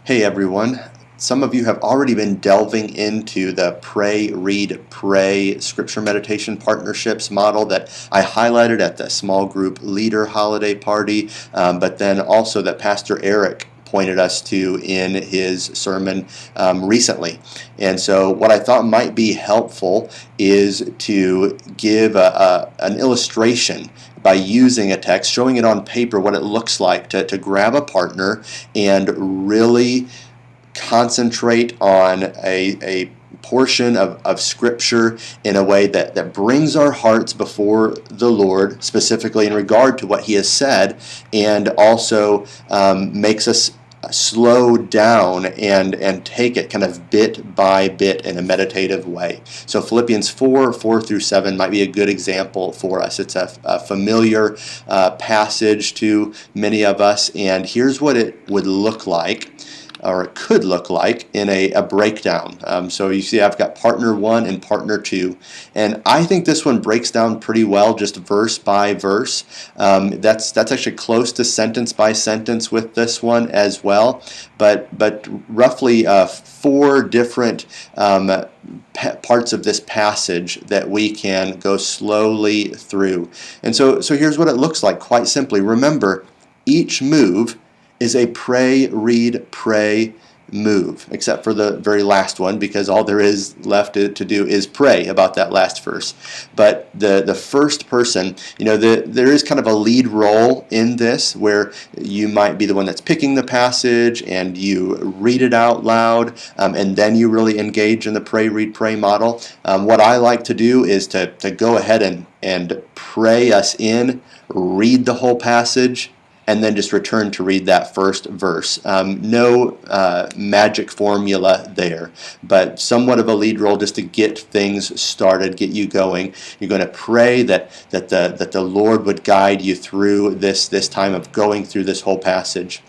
Hey everyone. Some of you have already been delving into the Pray, Read, Pray Scripture Meditation Partnerships model that I highlighted at the small group leader holiday party, but then also that Pastor Eric pointed us to in his sermon recently. And so what I thought might be helpful is to give an illustration by using a text, showing it on paper what it looks like to grab a partner and really concentrate on a portion of Scripture in a way that brings our hearts before the Lord, specifically in regard to what He has said, and also makes us slow down and take it kind of bit by bit in a meditative way. So Philippians 4 through 7 might be a good example for us. It's a familiar passage to many of us, and here's what it would look like, or it could look like, in a breakdown. So you see I've got partner 1 and partner 2, and I think this one breaks down pretty well, just verse by verse. That's actually close to sentence by sentence with this one as well, but roughly 4 different parts of this passage that we can go slowly through. And so here's what it looks like, quite simply. Remember, each move is a pray, read, pray move, except for the very last one, because all there is left to do is pray about that last verse. But the first person, there is kind of a lead role in this, where you might be the one that's picking the passage and you read it out loud, and then you really engage in the pray, read, pray model. What I like to do is to go ahead and pray us in, read the whole passage, and then just return to read that first verse. No magic formula there, but somewhat of a lead role just to get things started, get you going. You're going to pray that the Lord would guide you through this time of going through this whole passage.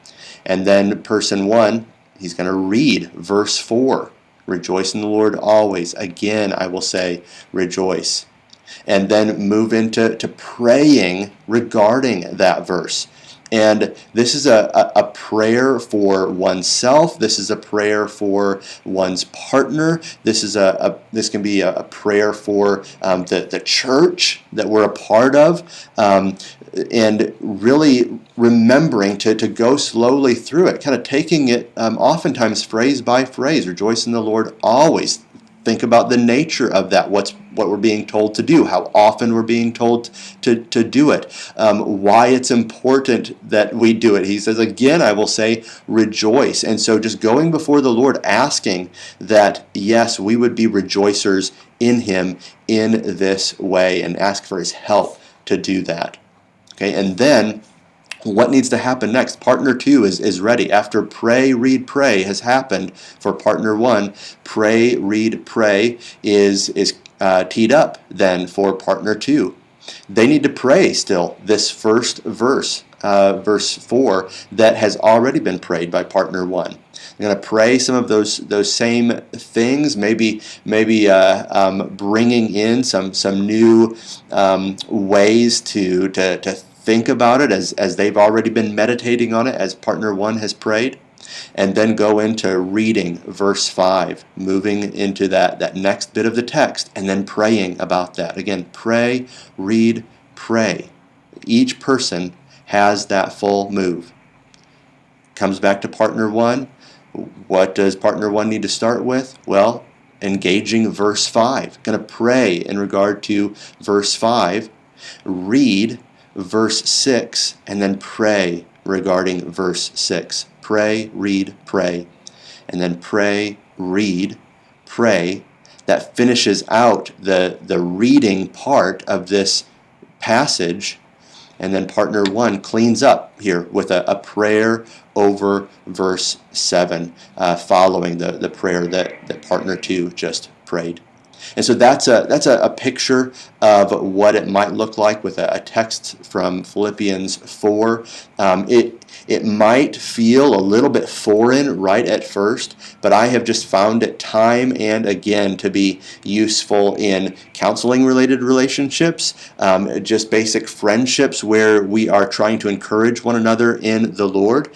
And then person 1, he's going to read verse 4. Rejoice in the Lord always. Again, I will say, rejoice. And then move into praying regarding that verse. And this is a prayer for oneself. This is a prayer for one's partner. This can be a prayer for the church that we're a part of, and really remembering to go slowly through it, kind of taking it oftentimes phrase by phrase. Rejoice in the Lord always. Think about the nature of that, what we're being told to do, how often we're being told to do it, why it's important that we do it. He says, again, I will say, rejoice. And so just going before the Lord, asking that, yes, we would be rejoicers in Him in this way, and ask for His help to do that. Okay, and then what needs to happen next? Partner 2 is ready. After pray, read, pray has happened for partner 1, pray, read, pray is teed up then for partner 2. They need to pray still this first verse, verse 4, that has already been prayed by partner 1. They're going to pray some of those same things, maybe bringing in some new ways to think about it as they've already been meditating on it, as partner 1 has prayed, and then go into reading verse 5, moving into that next bit of the text, and then praying about that. Again, pray, read, pray. Each person has that full move. Comes back to partner 1. What does partner 1 need to start with? Well, engaging verse 5. Going to pray in regard to verse 5, read verse 6, and then pray regarding verse 6. Pray, read, pray. And then pray, read, pray. That finishes out the reading part of this passage. And then partner 1 cleans up here with a prayer over verse 7, following the prayer that partner 2 just prayed. And so that's a picture of what it might look like with a text from Philippians 4. It might feel a little bit foreign right at first, but I have just found it time and again to be useful in counseling related relationships, just basic friendships where we are trying to encourage one another in the Lord,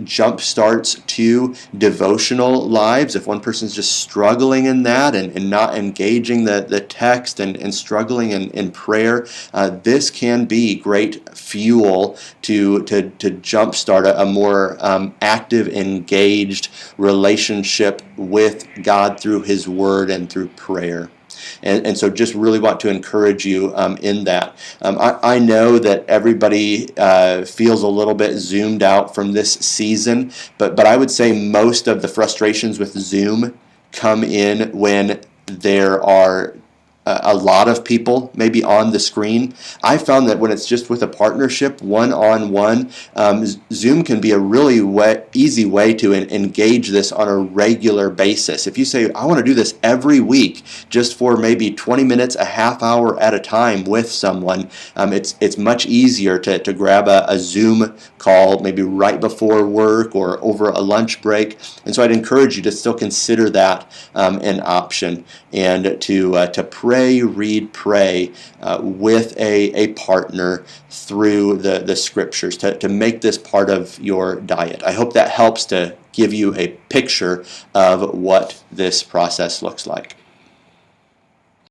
jump starts to devotional lives. If one person's just struggling in that and not engaging the text and struggling in prayer, this can be great fuel to jumpstart a more active, engaged relationship with God through His Word and through prayer. And so just really want to encourage you in that. I know that everybody feels a little bit zoomed out from this season, but I would say most of the frustrations with Zoom come in when there are a lot of people maybe on the screen. I found that when it's just with a partnership, one-on-one, Zoom can be a really easy way to engage this on a regular basis. If you say, I want to do this every week, just for maybe 20 minutes, a half hour at a time with someone, it's much easier to grab a Zoom call maybe right before work or over a lunch break. And so I'd encourage you to still consider that an option, and to read, pray with a partner through the scriptures, to make this part of your diet. I hope that helps to give you a picture of what this process looks like.